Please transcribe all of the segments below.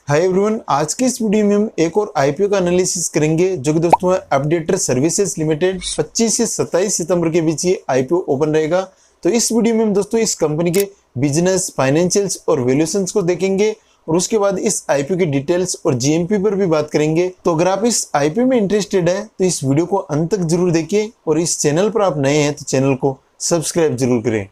Hi everyone, आज के इस वीडियो में हम एक और आईपीओ का एनालिसिस करेंगे जो कि दोस्तों है अपडेटर सर्विसेज लिमिटेड। 25 से 27 सितंबर के बीच ये आईपीओ ओपन रहेगा। तो इस वीडियो में हम दोस्तों इस कंपनी के बिजनेस, फाइनेंशियल्स और वैल्यूएशंस को देखेंगे और उसके बाद इस आईपीओ की डिटेल्स और जीएमपी पर भी बात करेंगे। तो अगर आप इस आईपीओ में इंटरेस्टेड है तो इस वीडियो को अंत तक जरूर देखिए और इस चैनल पर आप नए हैं तो चैनल को सब्सक्राइब जरूर करें।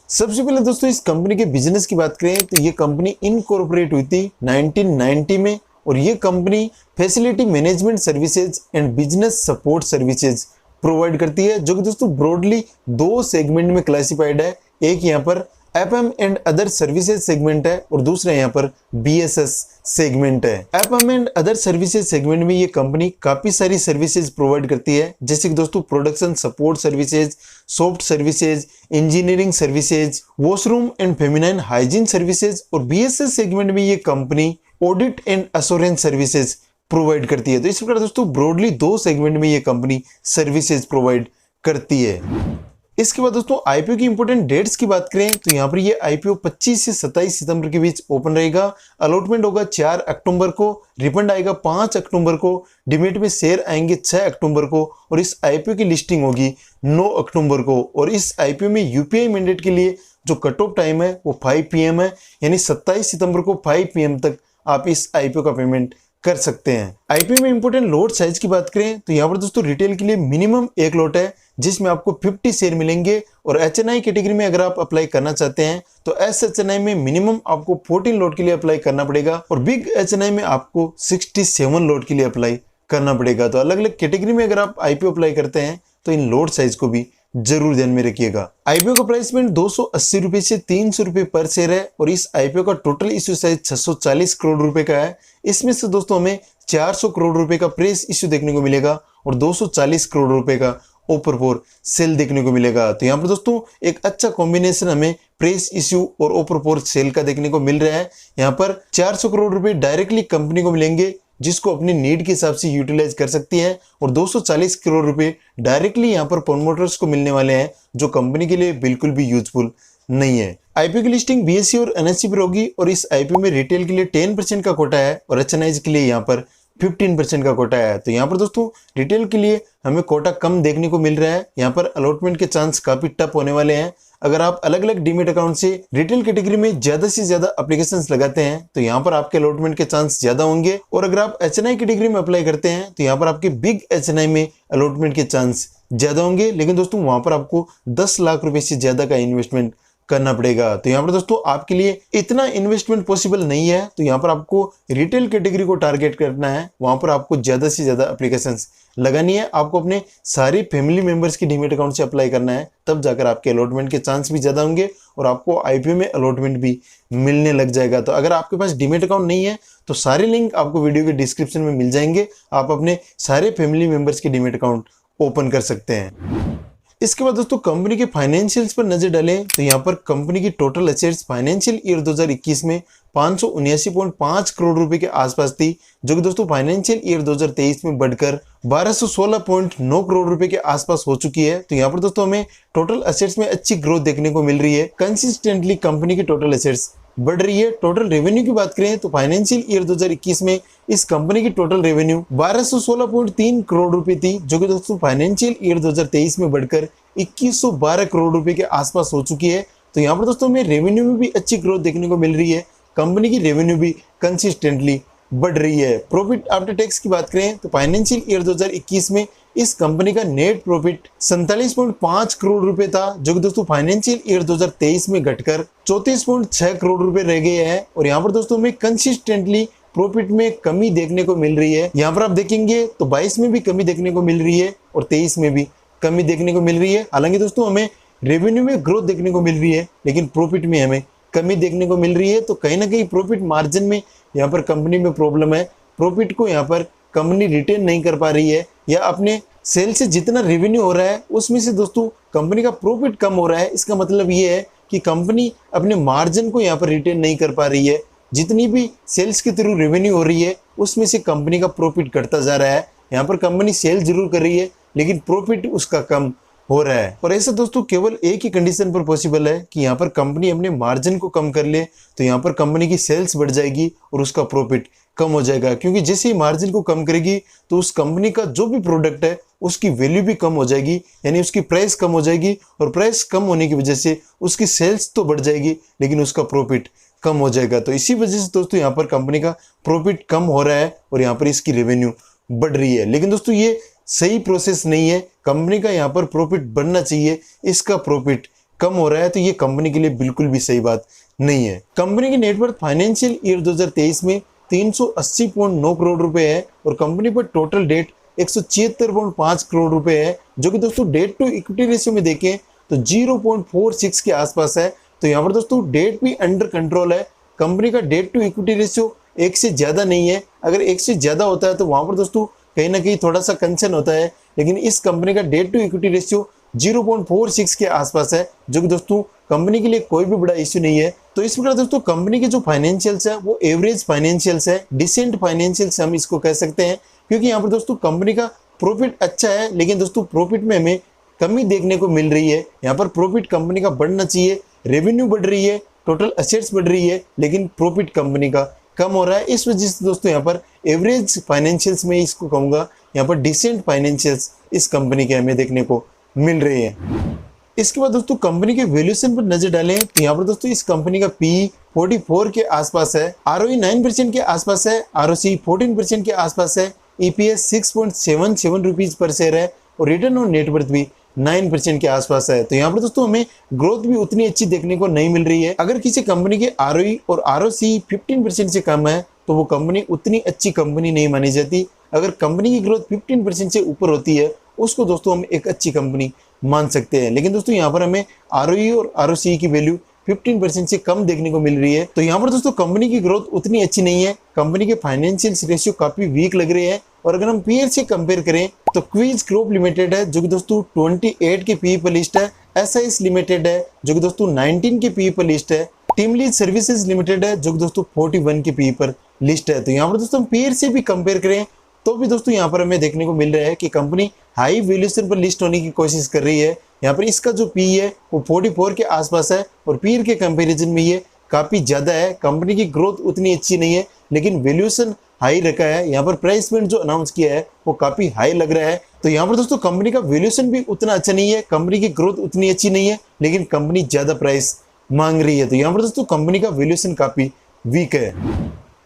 सबसे पहले दोस्तों इस कंपनी के बिजनेस की बात करें तो ये कंपनी इनकॉर्पोरेट हुई थी 1990 में और ये company facility management services and business support services provide करती है, जो कि दोस्तों ब्रॉडली दो सेगमेंट में क्लासिफाइड है। एक यहाँ पर FM and other services segment है और दूसरा यहाँ पर बीएसएस सेगमेंट है। FM and other services segment में ये कंपनी काफी सारी सर्विसेज प्रोवाइड करती है, जैसे कि दोस्तों production support services, soft services, engineering services, washroom and feminine hygiene services. और बीएसएस सेगमेंट में ये company audit and assurance services provide करती है। तो इस प्रकार दोस्तों ब्रॉडली दो सेगमेंट में ये कंपनी सर्विसेज प्रोवाइड करती है। इसके बाद दोस्तों आईपीओ की इंपोर्टेंट डेट्स की बात करें तो यहाँ पर ये आईपीओ 25 से 27 सितंबर के बीच ओपन रहेगा। अलॉटमेंट होगा 4 अक्टूबर को, रिफंड आएगा 5 अक्टूबर को, डिमेट में शेयर आएंगे 6 अक्टूबर को और इस आईपीओ की लिस्टिंग होगी 9 अक्टूबर को। और इस आईपीओ में यूपीआई मैंडेट के लिए जो कट ऑफ टाइम है वो 5 PM है, यानी 27 सितंबर को 5 PM तक आप इस आईपीओ का पेमेंट कर सकते हैं। आईपीओ में इंपोर्टेंट लॉट साइज की बात करें तो यहाँ पर दोस्तों रिटेल के लिए मिनिमम एक लॉट है जिसमें आपको 50 शेयर मिलेंगे और एचएनआई कैटेगरी में अगर आप अप्लाई करना चाहते हैं तो एचएनआई में मिनिमम आपको 14 लॉट के लिए अप्लाई करना पड़ेगा और बिग एचएनआई में आपको 67 लॉट के लिए अप्लाई करना पड़ेगा। तो अलग अलग कैटेगरी में अगर आप आईपीओ अप्लाई करते हैं तो इन लॉट साइज को भी जरूर ध्यान में रखिएगा। आईपीओ का प्राइसमेंट 280 रुपए से 300 रुपए पर शेयर है और इस आईपीओ का टोटल इश्यू साइज 640 करोड़ रुपए का है। इसमें से दोस्तों हमें 400 करोड़ रुपए का प्रेस इश्यू देखने को मिलेगा और 240 करोड़ रुपए का ओपर फॉर सेल देखने को मिलेगा। तो यहाँ पर दोस्तों एक अच्छा कॉम्बिनेशन हमें प्रेस इश्यू और ओपर फॉर सेल का देखने को मिल रहा है। यहाँ पर 400 करोड़ रुपए डायरेक्टली कंपनी को मिलेंगे जिसको अपनी नीड के हिसाब से यूटिलाइज कर सकती है और 240 करोड़ रुपए डायरेक्टली यहाँ पर प्रमोटर्स को मिलने वाले हैं जो कंपनी के लिए बिल्कुल भी यूजफुल नहीं है। आईपीओ की लिस्टिंग बीएसई और एनएसई पर होगी और इस आईपीओ में रिटेल के लिए 10% का कोटा है और एचएनआई के लिए यहाँ पर 15% का कोटा है। तो यहाँ पर दोस्तों रिटेल के लिए हमें कोटा कम देखने को मिल रहा है। यहाँ पर अलॉटमेंट के चांस काफी टफ होने वाले हैं। अगर आप अलग अलग डीमेट अकाउंट से रिटेल कैटेगरी में ज्यादा से ज्यादा एप्लीकेशंस लगाते हैं तो यहाँ पर आपके अलॉटमेंट के चांस ज्यादा होंगे और अगर आप एचएनआई कैटेगरी में अप्लाई करते हैं तो यहाँ पर आपके बिग एचएनआई में अलॉटमेंट के चांस ज्यादा होंगे। लेकिन दोस्तों वहां पर आपको 10 लाख रुपए से ज्यादा का इन्वेस्टमेंट करना पड़ेगा। तो यहाँ पर दोस्तों आपके लिए इतना इन्वेस्टमेंट पॉसिबल नहीं है। तो यहाँ पर आपको रिटेल कैटेगरी को टारगेट करना है, वहां पर आपको ज्यादा से ज्यादा एप्लीकेशंस लगानी है। आपको अपने सारे फैमिली मेंबर्स की डीमेट अकाउंट से अप्लाई करना है, तब जाकर आपके अलॉटमेंट के चांस भी ज्यादा होंगे और आपको आईपीओ में अलॉटमेंट भी मिलने लग जाएगा। तो अगर आपके पास डीमेट अकाउंट नहीं है तो सारे लिंक आपको वीडियो के डिस्क्रिप्शन में मिल जाएंगे। आप अपने सारे फैमिली मेंबर्स के डीमेट अकाउंट ओपन कर सकते हैं। इसके बाद दोस्तों कंपनी के फाइनेंशियल्स पर नजर डालें तो यहाँ पर कंपनी की टोटल एसेट्स फाइनेंशियल ईयर 2021 में 579.5 करोड़ रुपए के आसपास थी, जो कि दोस्तों फाइनेंशियल ईयर 2023 में बढ़कर 1216.9 करोड़ रुपए के आसपास हो चुकी है। तो यहाँ पर दोस्तों हमें टोटल एसेट्स में अच्छी ग्रोथ देखने को मिल रही है। कंसिस्टेंटली कंपनी की टोटल एसेट्स बढ़ रही है। टोटल रेवेन्यू की बात करें तो फाइनेंशियल ईयर 2021 में इस कंपनी की टोटल रेवेन्यू 1216.3 करोड़ रुपए थी, जो कि दोस्तों फाइनेंशियल ईयर 2023 में बढ़कर 2112 करोड़ रुपए के आसपास हो चुकी है। तो यहाँ पर दोस्तों हमें रेवेन्यू में भी अच्छी ग्रोथ देखने को मिल रही है। कंपनी की रेवेन्यू भी कंसिस्टेंटली बढ़ रही है। प्रॉफिट आफ्टर टैक्स की बात करें तो फाइनेंशियल ईयर 2021 में इस कंपनी का नेट प्रॉफिट 47.5 करोड़ रुपए था, जो कि दोस्तों फाइनेंशियल ईयर 2023 में घटकर 34.6 करोड़ रुपए रह गए हैं। और यहाँ पर दोस्तों हमें कंसिस्टेंटली प्रॉफिट में कमी देखने को मिल रही है। यहाँ पर आप देखेंगे तो 22 में भी कमी देखने को मिल रही है और 23 में भी कमी देखने को मिल रही है। हालांकि दोस्तों हमें रेवेन्यू में ग्रोथ देखने को मिल रही है लेकिन प्रॉफिट में हमें कमी देखने को मिल रही है। तो कहीं ना कहीं प्रॉफिट मार्जिन में यहाँ पर कंपनी में प्रॉब्लम है। प्रॉफिट को यहाँ पर कंपनी रिटेन नहीं कर पा रही है या अपने सेल से जितना रेवेन्यू हो रहा है उसमें से दोस्तों कंपनी का प्रॉफिट कम हो रहा है। इसका मतलब ये है कि कंपनी अपने मार्जिन को यहाँ पर रिटेन नहीं कर पा रही है। जितनी भी सेल्स के थ्रू रेवेन्यू हो रही है उसमें से कंपनी का प्रॉफिट घटता जा रहा है। यहाँ पर कंपनी सेल जरूर कर रही है लेकिन प्रॉफिट उसका कम हो रहा है। और ऐसा दोस्तों केवल एक ही कंडीशन पर पॉसिबल है कि यहाँ पर कंपनी अपने मार्जिन को कम कर ले, तो यहाँ पर कंपनी की सेल्स बढ़ जाएगी और उसका प्रॉफिट कम हो जाएगा। क्योंकि जैसे ही मार्जिन को कम करेगी तो उस कंपनी का जो भी प्रोडक्ट है उसकी वैल्यू भी कम हो जाएगी, यानी उसकी प्राइस कम हो जाएगी। और प्राइस कम होने की वजह से उसकी सेल्स तो बढ़ जाएगी लेकिन उसका प्रॉफिट कम हो जाएगा। तो इसी वजह से दोस्तों यहाँ पर कंपनी का प्रॉफिट कम हो रहा है और यहाँ पर इसकी रेवेन्यू बढ़ रही है। लेकिन दोस्तों ये सही प्रोसेस नहीं है। कंपनी का यहाँ पर प्रॉफिट बढ़ना चाहिए, इसका प्रॉफिट कम हो रहा है, तो ये कंपनी के लिए बिल्कुल भी सही बात नहीं है। कंपनी की नेटवर्थ फाइनेंशियल ईयर 2023 में 380.9 करोड़ रुपए है और कंपनी पर टोटल डेट 176.5 करोड़ रुपए है, जो कि दोस्तों डेट टू इक्विटी रेशियो में देखें तो 0.46 के आसपास है। तो यहाँ पर दोस्तों डेट भी अंडर कंट्रोल है। कंपनी का डेट टू इक्विटी रेशियो 1 से ज़्यादा नहीं है। अगर 1 से ज़्यादा होता है तो वहाँ पर दोस्तों कहीं ना कहीं थोड़ा सा कंसर्न होता है, लेकिन इस कंपनी का डेट टू इक्विटी रेशियो 0.46 के आसपास है, जो कि दोस्तों कंपनी के लिए कोई भी बड़ा इश्यू नहीं है। तो इस प्रकार दोस्तों कंपनी के जो फाइनेंशियल्स है वो एवरेज फाइनेंशियल्स है, डिसेंट फाइनेंशियल्स हम इसको कह सकते हैं। क्योंकि यहाँ पर दोस्तों कंपनी का प्रॉफिट अच्छा है, लेकिन दोस्तों प्रॉफिट में हमें कमी देखने को मिल रही है। यहाँ पर प्रॉफिट कंपनी का बढ़ना चाहिए, रेवेन्यू बढ़ रही है, टोटल असेट्स बढ़ रही है, लेकिन प्रॉफिट कंपनी का कम हो रहा है। इस वजह से दोस्तों यहाँ पर एवरेज फाइनेंशियल्स में इसको कहूँगा, यहाँ पर डिसेंट फाइनेंशियल्स इस कंपनी के हमें देखने को मिल रहे हैं। इसके बाद दोस्तों कंपनी के वैल्यूएशन पर नजर डालें तो यहाँ पर दोस्तों इस कंपनी का पी 44 के आसपास है, आरओई 9% के आसपास है, आरओसी 14% के आसपास है, ईपीएस 6.77 रुपीज पर शेयर है और रिटर्न ऑन नेटवर्थ भी 9% के आसपास है। तो यहाँ पर दोस्तों हमें ग्रोथ भी उतनी अच्छी देखने को नहीं मिल रही है। अगर किसी कंपनी के आरओई और आरओसी 15% से कम है तो वो कंपनी उतनी अच्छी कंपनी नहीं मानी जाती। अगर कंपनी की ग्रोथ 15% से ऊपर होती है उसको दोस्तों हम एक अच्छी कंपनी मान सकते हैं। लेकिन दोस्तों यहाँ पर हमें आरओई और आरओसी की वैल्यू 15% से कम देखने को मिल रही है। तो यहाँ पर दोस्तों कंपनी की ग्रोथ उतनी अच्छी नहीं है, कंपनी के फाइनेंशियल रेशियो काफी वीक लग रहे हैं। और अगर हम पीयर से कंपेयर करें तो क्वीज ग्रुप लिमिटेड है जो कि दोस्तों 28 के पीई पर लिस्ट है, एसआईएस लिमिटेड है जो कि दोस्तों 19 के पीई पर लिस्ट है, टीमलीज सर्विसेज लिमिटेड है जो कि दोस्तों 41 के पीई पर लिस्ट है। तो यहाँ पर दोस्तों पीयर से भी कंपेयर करें तो भी दोस्तों यहाँ पर हमें देखने को मिल रहा है कि कंपनी हाई वैल्यूएशन पर लिस्ट होने की कोशिश कर रही है। यहाँ पर इसका जो पी है वो 44 के आसपास है और पीयर के कंपैरिजन में ये काफी ज्यादा है। कंपनी की ग्रोथ उतनी अच्छी नहीं है लेकिन वैल्यूएशन हाई रखा है। यहाँ पर प्राइस पॉइंट जो अनाउंस किया है वो काफी हाई लग रहा है। तो यहाँ पर दोस्तों कंपनी का वैल्यूएशन भी उतना अच्छा नहीं है, कंपनी की ग्रोथ उतनी अच्छी नहीं है, लेकिन कंपनी ज्यादा प्राइस मांग रही है। तो यहाँ पर दोस्तों कंपनी का वैल्यूएशन काफी वीक है।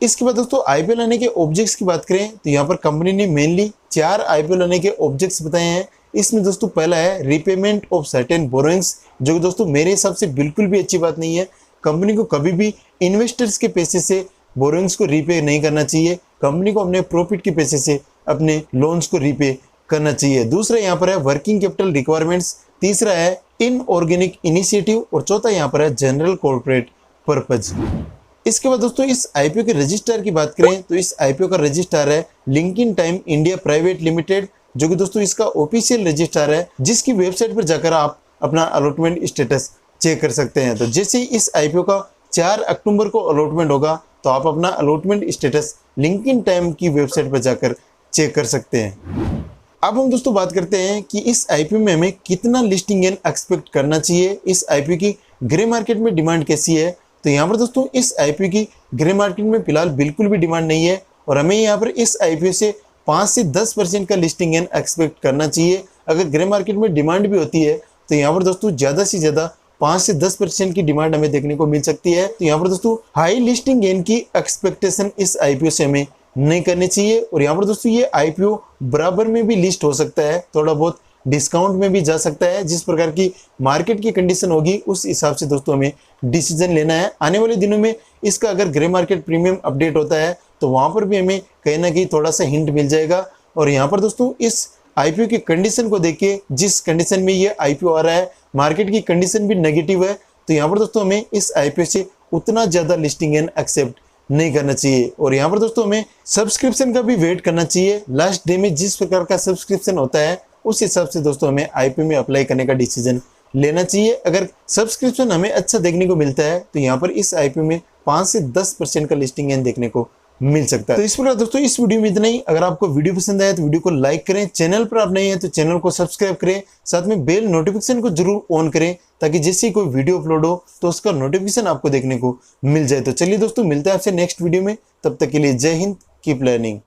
इसके बाद दोस्तों आईपीओ लाने के ऑब्जेक्ट्स की बात करें तो यहाँ पर कंपनी ने मेनली 4 आईपीओ लाने के ऑब्जेक्ट्स बताए हैं। इसमें दोस्तों पहला है रीपेमेंट ऑफ सर्टेन बोरोइंग्स, जो कि दोस्तों मेरे हिसाब से बिल्कुल भी अच्छी बात नहीं है। कंपनी को कभी भी इन्वेस्टर्स के पैसे से बोरोइंग्स को रीपे नहीं करना चाहिए, कंपनी को अपने प्रॉफिट के पैसे से अपने लोन्स को रीपे करना चाहिए। दूसरा यहाँ पर है वर्किंग कैपिटल रिक्वायरमेंट्स, तीसरा है इनऑर्गेनिक इनिशिएटिव और चौथा यहाँ पर है जनरल कॉर्पोरेट पर्पज। इसके बाद दोस्तों इस आईपीओ के रजिस्ट्रार की बात करें तो इस आईपीओ का रजिस्ट्रार है Link In Time India Private Limited, जो कि दोस्तों इसका ऑफिशियल रजिस्ट्रार है, जिसकी वेबसाइट पर जाकर आप अपना अलॉटमेंट स्टेटस चेक कर सकते हैं। तो जैसे ही इस आईपीओ का 4 अक्टूबर को अलॉटमेंट होगा तो आप अपना अलॉटमेंट स्टेटस लिंकिन टाइम की वेबसाइट पर जाकर चेक कर सकते हैं। अब हम दोस्तों बात करते हैं कि इस आईपीओ में हमें कितना लिस्टिंग गेन एक्सपेक्ट करना चाहिए, इस आईपीओ की ग्रे मार्केट में डिमांड कैसी है। तो यहाँ पर दोस्तों इस आईपीओ की ग्रे मार्केट में फिलहाल बिल्कुल भी डिमांड नहीं है और हमें यहाँ पर इस आईपीओ से 5 से 10% का लिस्टिंग गेन एक्सपेक्ट करना चाहिए। अगर ग्रे मार्केट में डिमांड भी होती है तो यहाँ पर दोस्तों ज़्यादा से ज़्यादा 5 से 10% की डिमांड हमें देखने को मिल सकती है। तो यहाँ पर दोस्तों हाई लिस्टिंग गेन की एक्सपेक्टेशन इस आईपीओ से हमें नहीं करनी चाहिए। और यहाँ पर दोस्तों ये आईपीओ बराबर में भी लिस्ट हो सकता है, थोड़ा बहुत डिस्काउंट में भी जा सकता है। जिस प्रकार की मार्केट की कंडीशन होगी उस हिसाब से दोस्तों हमें डिसीजन लेना है। आने वाले दिनों में इसका अगर ग्रे मार्केट प्रीमियम अपडेट होता है तो वहां पर भी हमें कहीं ना कहीं थोड़ा सा हिंट मिल जाएगा। और यहाँ पर दोस्तों इस आईपीओ की कंडीशन को देख के, जिस कंडीशन में ये आईपीओ आ रहा है, मार्केट की कंडीशन भी नेगेटिव है, तो यहाँ पर दोस्तों हमें इस आईपीओ से उतना ज्यादा लिस्टिंग गेन एक्सेप्ट नहीं करना चाहिए। और यहाँ पर दोस्तों हमें सब्सक्रिप्शन का भी वेट करना चाहिए। लास्ट डे में जिस प्रकार का सब्सक्रिप्शन होता है उस हिसाब से दोस्तों हमें आईपीओ में अप्लाई करने का डिसीजन लेना चाहिए। अगर सब्सक्रिप्शन हमें अच्छा देखने को मिलता है तो यहाँ पर इस आईपीओ में 5 से 10% का लिस्टिंग गेन देखने को मिल सकता है। तो इस प्रकार दोस्तों इस वीडियो में इतना ही। अगर आपको वीडियो पसंद आया तो वीडियो को लाइक करें, चैनल पर आप नए हैं तो चैनल को सब्सक्राइब करें, साथ में बेल नोटिफिकेशन को जरूर ऑन करें ताकि जैसे ही कोई वीडियो अपलोड हो तो उसका नोटिफिकेशन आपको देखने को मिल जाए। तो चलिए दोस्तों मिलते हैं आपसे नेक्स्ट वीडियो में, तब तक के लिए जय हिंद, कीप लर्निंग।